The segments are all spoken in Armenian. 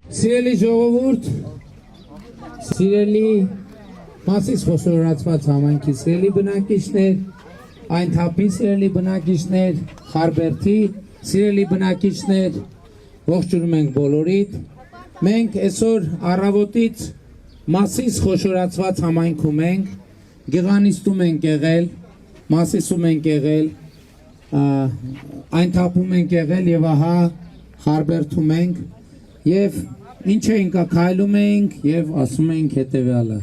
Սիրելի ժողովուրդ, սիրելի Մասիս խոշորացված համայնքի սիրելի բնակիչներ, այն թափի սիրելի բնակիչներ, Խարբերդի սիրելի բնակիչներ, ողջունում ենք բոլորիդ։ Մենք այսօր առավոտից Մասիս խոշորացված համայնքում ենք, Գեղանիստում ենք եղել, Մասիսում ենք եղել, այն թափում ենք եղել եւ ահա Խարբերդում ենք եւ ինչ ենք քայլում ենք եւ ասում ենք հետեւյալը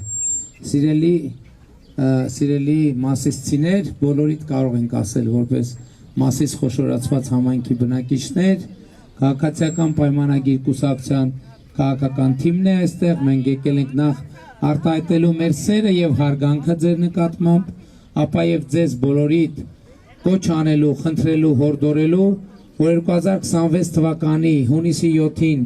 սիրելի Մասիսցիներ, բոլորիդ կարող ենք ասել որպես Մասիս խոշորացված համայնքի բնակիչներ, քաղաքացիական պայմանագիր կուսակցության քաղաքական թիմն է այստեղ, մենք եկել ենք նախ արտահայտելու մեր սերը եւ հարգանքը ձեր նկատմամբ, ապա եւ ձեզ բոլորիդ կոչ անելու, խնդրելու, հորդորելու, որ 2026 թվականի հունիսի 7-ին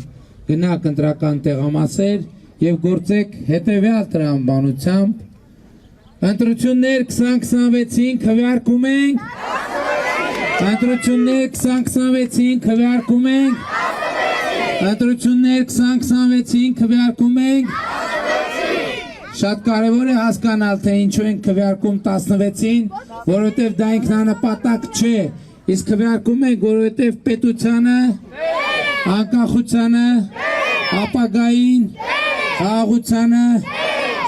գնաք ընտրական տեղամասեր եւ գործեք հետեւյալ տրամաբանությամբ ընտրություններ 2026-ին քվեարկում ենք ընտրություններ 2026-ին քվեարկում ենք ընտրություններ 2026-ին քվեարկում ենք Շատ կարևոր է հասկանալ թե ինչու ենք քվեարկում 16-ին, որովհետև դա ինքնանպատակ չէ, իսկ քվեարկում ենք, որովհետև պետությանը, անկախությանը, ապագային, խաղաղությանը,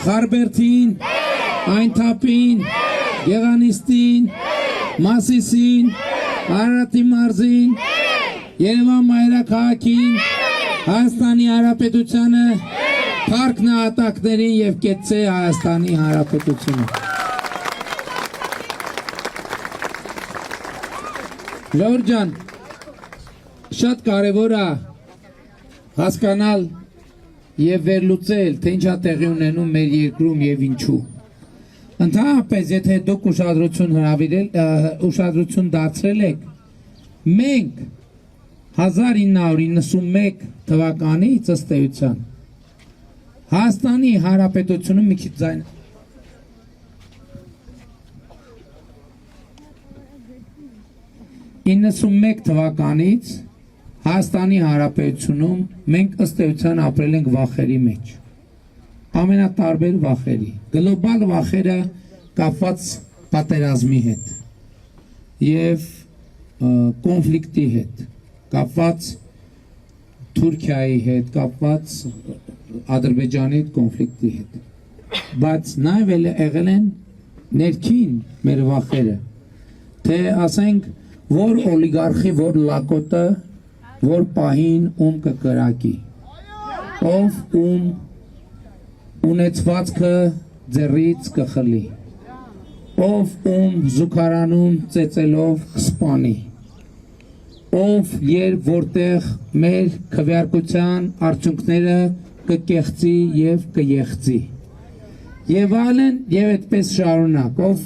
Խարբերդին, Այնթափին, Գեղանիստին, Մասիսին, Արարատի մարզին, Երևան մայրաքաղաքին, Հայաստանի Հանրապետությանը, Փառք նահատակներին եւ կեցցե Հայաստանի Հանրապետությունը։ Ժողովուրդ ջան, շատ կարևոր է հասկանալ եւ վերլուծել, թե ինչա տեղի ունենում մեր երկրում եւ ինչու։ Ընդհանրապես, եթե դուք ուշադրություն դարձրել եք, մենք 1991 թվականից ըստ էության Հայաստանի Հանրապետությունում մի քիչ ձայն 91 թվականից Հայաստանի Հանրապետությունում մենք ըստ էության ապրել ենք վախերի մեջ ամենատարբեր վախերի գլոբալ վախերը կապված պատերազմի հետ եւ կոնֆլիկտի հետ կապված Թուրքիայի հետ կապված Ադրբեջանի հետ կոնֆլիկտի հետ բայց նաև եղել են ներքին մեր վախերը թե ասենք որ օլիգարխի որ լակոտը որ պահին ում կկրակի ով ում ունեցվածքը ձեռից կխլի ով ում զուգարանում ծեծելով կսպանի ով երբ որտեղ մեր քվեարկության արդյունքները կկեղծի եւ կեղծի եւ այլն եւ այդպես շարունակ ով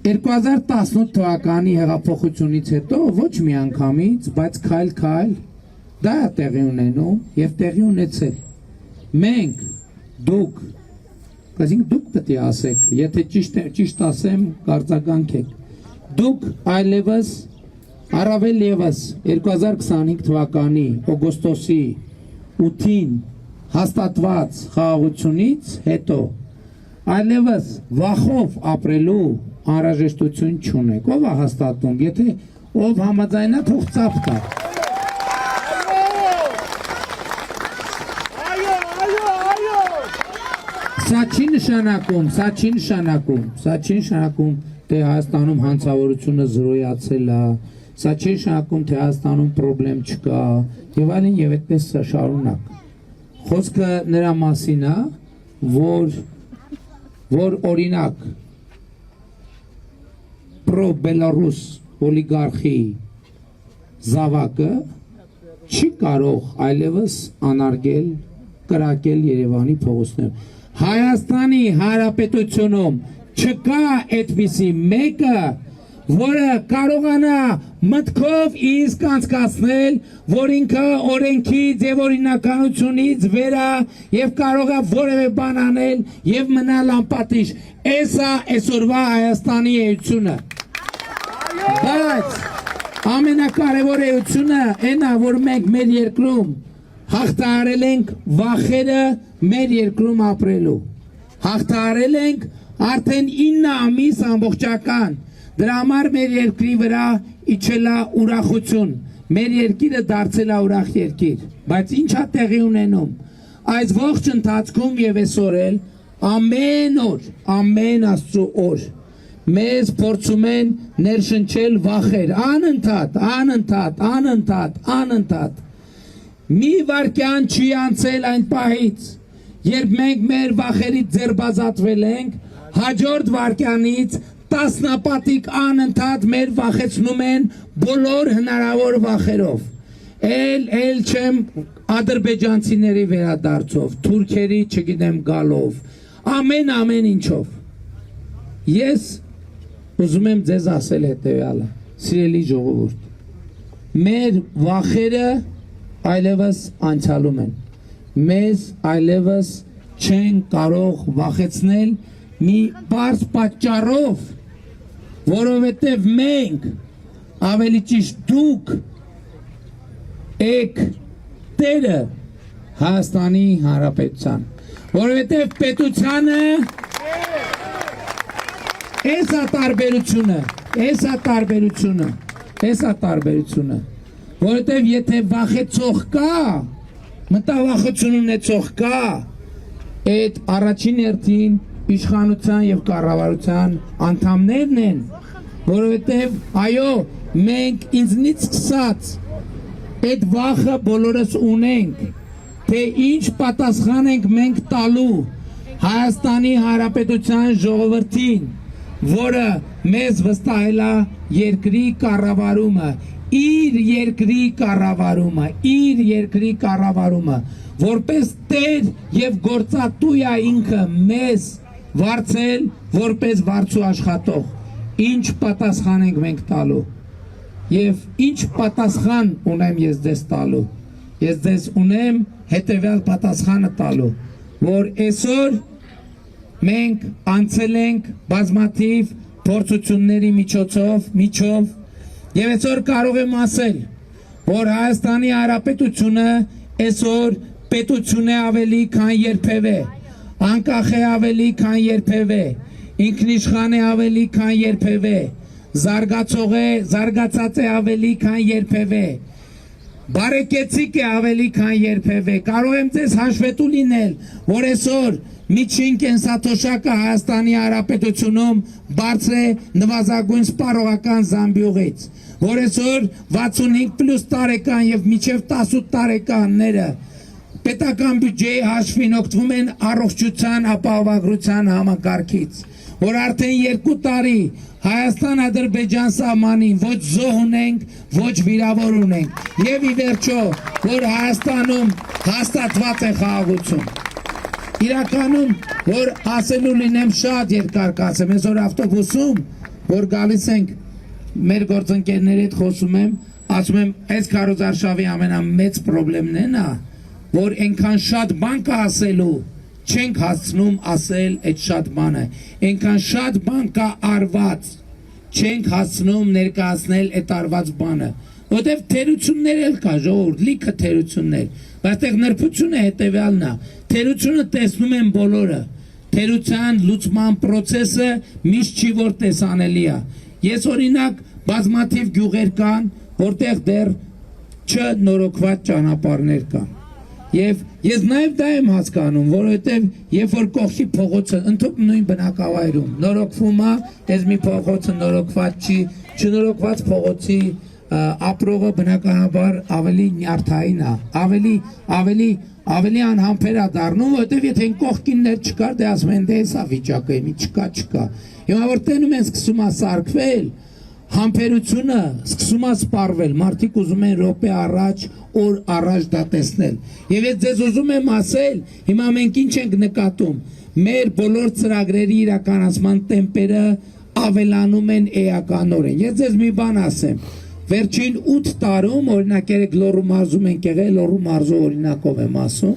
2018 թվականի հեղափոխությունից հետո ոչ մի անգամից բայց քայլ դա է տեղի ունենում եւ տեղի ունեցել մենք դուք ասենք դուք պետք է ասեք եթե ճիշտ ասեմ կարծականքեք դուք այլևս Առավել ևս 2025 թվականի օգոստոսի 8-ին հաստատված խաղաղությունից հետո այլևս վախով ապրելու անհրաժեշտություն չունեք ով է հաստատում եթե ով համաձայնա թող ծափ տա Սա չի նշանակում թե Հայաստանում հանցավորությունը զրոյացել է Սա չի նշանակում թե Հայաստանում խնդրեմ չկա եւ այլն եւ այդպես շարունակ Խոսքը նրա մասին է որ օրինակ պրո-բելարուս օլիգարխի զավակը չի կարող այլևս անարգել կրակել Երևանի փողոցներում Հայաստանի Հանրապետությունում չկա այդպիսի մեկը որը կարողանա մտքով իսկ անցկացնել, որ ինքը օրենքից եւ օրինականությունից վեր է եւ կարող է որևէ բան անել եւ մնալ անպատիժ։ Էսա այսօրվա Հայաստանի էությունը։ Բայց ամենակարևոր էությունը այն է, որ մենք մեր երկրում հաղթահարել ենք վախերը մեր երկրում ապրելու։ Հաղթահարել ենք արդեն 9 ամիս ամբողջական։ Դրա համար մեր երկրի վրա իջել է ուրախություն։ Մեր երկիրը դարձել է ուրախ երկիր։ Բայց ինչ է տեղի ունենում։ Այս ողջ ընթացքում եւ այսօր էլ ամեն օր, ամեն Աստծո օր մեզ փորձում են ներշնչել վախեր, անընդհատ։ Մի վարքյան չի անցել այն պահից, երբ մենք մեր վախերից ձերբազատվել ենք, հաջորդ վարքյանից տասնապատիկ անընդհատ մեր վախեցնում են բոլոր հնարավոր վախերով։ Էլ չեմ ադրբեջանցիների վերադարձով, թուրքերի չգիտեմ գալով, ամեն ինչով։ Ես ուզում եմ ձեզ ասել հետևյալը, սիրելի ժողովուրդ, մեր վախերը այլևս անցյալում են, մեզ այլևս չեն կարող վախեցնել մի պարզ պատճառով, որովհետև մենք, ավելի ճիշտ դուք, եք տերը Հայաստանի Հանրապետության, որովհետև պետությանը Եսա տարբերությունը, որովհետև եթե վախեցող կա, մտավախություն ունեցող կա, այդ առաջին հերթին իշխանության եւ կառավարության անդամներն են, որովհետև այո, մենք ինձնից սկսած այդ վախը բոլորս ունենք, թե ինչ պատասխան ենք մենք տալու Հայաստանի Հանրապետության ժողովրդին, որը մեզ վստահել է երկրի կառավարումը, իր երկրի կառավարումը, որպես տեր եւ գործատու է ինքը մեզ վարձել որպես վարձու աշխատող, ինչ պատասխան ենք մենք տալու եւ ինչ պատասխան ունեմ ես ձեզ տալու, ես ձեզ ունեմ հետեւյալ պատասխանը տալու, որ այսօր մենք անցել ենք բազմաթիվ փորձությունների միջով եւ այսօր կարող եմ ասել, որ Հայաստանի Հանրապետությունը այսօր պետություն է ավելի քան երբևէ, անկախ է ավելի քան երբևէ, ինքնիշխան է ավելի քան երբևէ, զարգացած է ավելի քան երբևէ, բարեկեցիկ է ավելի քան երբևէ, կարող եմ ձեզ հաշվետու լինել, որ այսօր միջին կենսաթոշակը Հայաստանի Հանրապետությունում բարձր է նվազագույն սպառողական զամբյուղից, որ այսօր 65+ տարեկան եւ մինչեւ 18 տարեկանները պետական բյուջեի հաշվին օգտվում են առողջության ապահովագրության համակարգից, որ արդեն 2 տարի Հայաստան-Ադրբեջան սահմանին ոչ զոհ ունենք, ոչ վիրավոր ունենք եւ ի վերջո, որ Հայաստանում հաստատված է խաղաղություն։ Իրականում, որ ասելու լինեմ շատ երկար կասեմ, այսօր ավտոբուսում, որ գալիս ենք մեր գործընկերների հետ խոսում եմ, ասում եմ, այս քարոզարշավի ամենամեծ խնդիրն է նա, որ այնքան շատ բան կա ասելու, չենք հասցնում ասել այդ շատ բանը, այնքան շատ բան կա արված, չենք հասցնում ներկայացնել այդ արված բանը, որտեղ թերություններ էլ կա, ժողովուրդ, լիքը թերություններ, բայց այդտեղ նրբությունը հետևյալն է, թերությունը տեսնում են բոլորը, թերության լուծման process-ը միշտ չի որ տեսանելի է։ Ես օրինակ բազմաթիվ գյուղեր կան, որտեղ դեռ չնորոգված ճանապարհներ կան։ Եվ ես նաև դա եմ հասկանում, որովհետև երբ որ կողքի փողոցը ընդհանուր նույն բնակավայրում նորոգվում է, այս մի փողոցը նորոգված չի, չնորոգված փողոցի ապրողը բնականաբար ավելի նյարդային է, ավելի անհամբեր է դառնում, որովհետև եթե կողքիններ չկար, դե ասում են դե հեսա վիճակը, մի չկա։ Հիմա որ տենում են սկսում է սարքվել, համբերությունը սկսում է սպառվել, մարդիկ ուզում են րոպե առաջ, օր առաջ դա տեսնել։ Եվ ես ձեզ ուզում եմ ասել, հիմա մենք ինչ ենք նկատում, մեր բոլոր ծրագրերի իրականացման տեմպերը ավելանում են էականորեն։ Ես ձեզ մի բան ասեմ, վերջին 8 տարում, օրինակ երեք Լոռու մարզում ենք եղել, Լոռու մարզու օրինակով եմ ասում,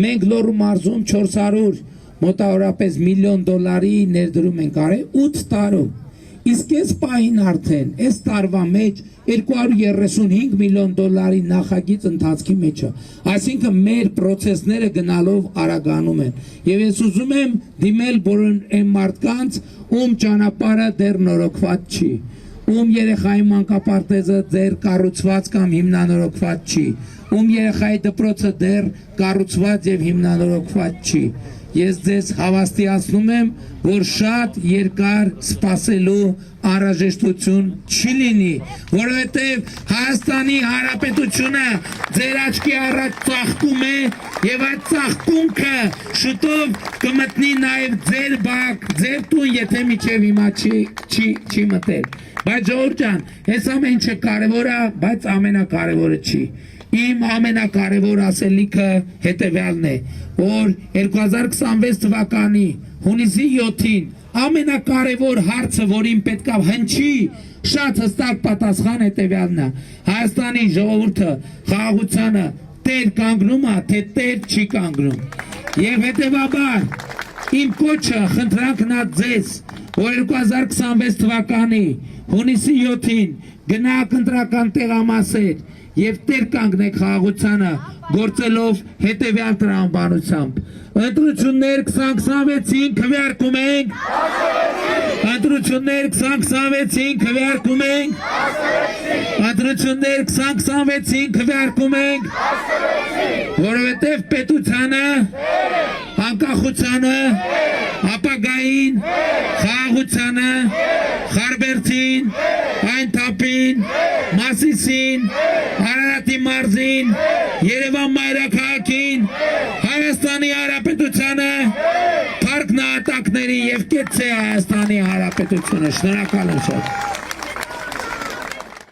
մենք Լոռու մարզում 400 մոտավորապես $1 միլիոն ներդրում ենք արել 8 տարում։ Իսկ այս պահին արդեն այս տարվա մեջ 235 միլիոն դոլարի նախագիծ ընթացքի մեջ է, այսինքն մեր process-ները գնալով արագանում են, եւ ես ուզում եմ դիմել բոլոր այն մարդկանց, ում ճանապարհը դեռ նորոգված չի, ում երեխայի մանկապարտեզը դեռ կառուցված կամ հիմնանորոգված չի, ում երեխայի դպրոցը դեռ կառուցված եւ հիմնանորոգված չի, ես ձեզ հավաստիացնում եմ, որ շատ երկար սպասելու անհրաժեշտություն չի լինի, որովհետև Հայաստանի Հանրապետությունը ձեր աչքի առաջ ծաղկում է եւ այդ ծաղկունքը շուտով կմտնի նաեւ ձեր բակ, ձեր տուն, եթե միջև հիմա չի մտել։ Բայց ժողովուրդ ջան, այս ամեն ինչը կարևոր է, բայց ամենակարևորը չի։ Իմ ամենակարևոր ասելիքը հետևյալն է, որ 2026 թվականի հունիսի 7-ին ամենակարևոր հարցը, որին պետքա հնչի շատ հստակ պատասխան հետևյալն է, Հայաստանի ժողովուրդը խաղաղությանը տեր կանգնում է, թե տեր չի կանգնում։ Եվ հետևաբար իմ կոչը խնդրանքն է ձեզ, որ 2026 թվականի հունիսի 7-ին գնաք ընտրական տեղամասեր եւ տեր կանգնեք խաղաղությանը գործելով հետեւյալ տրամաբանությամբ։ Ընտրություններ 2026-ին քվեարկում ենք։ Ընտրություններ 2026-ին քվեարկում ենք։ Ընտրություններ 2026-ին քվեարկում ենք։ Որովհետեւ պետությանը, անկախությանը, ապագային, խաղաղությանը, Խարբերդին, Այնթապին, Մասիսին, Արարատի մարզին, Երևան մայրաքաղաքին, Հայաստանի Հանրապետությանը, Փառք նահատակների եւ կեցցե Հայաստանի Հանրապետությունը։ Շնորհակալ եմ շատ։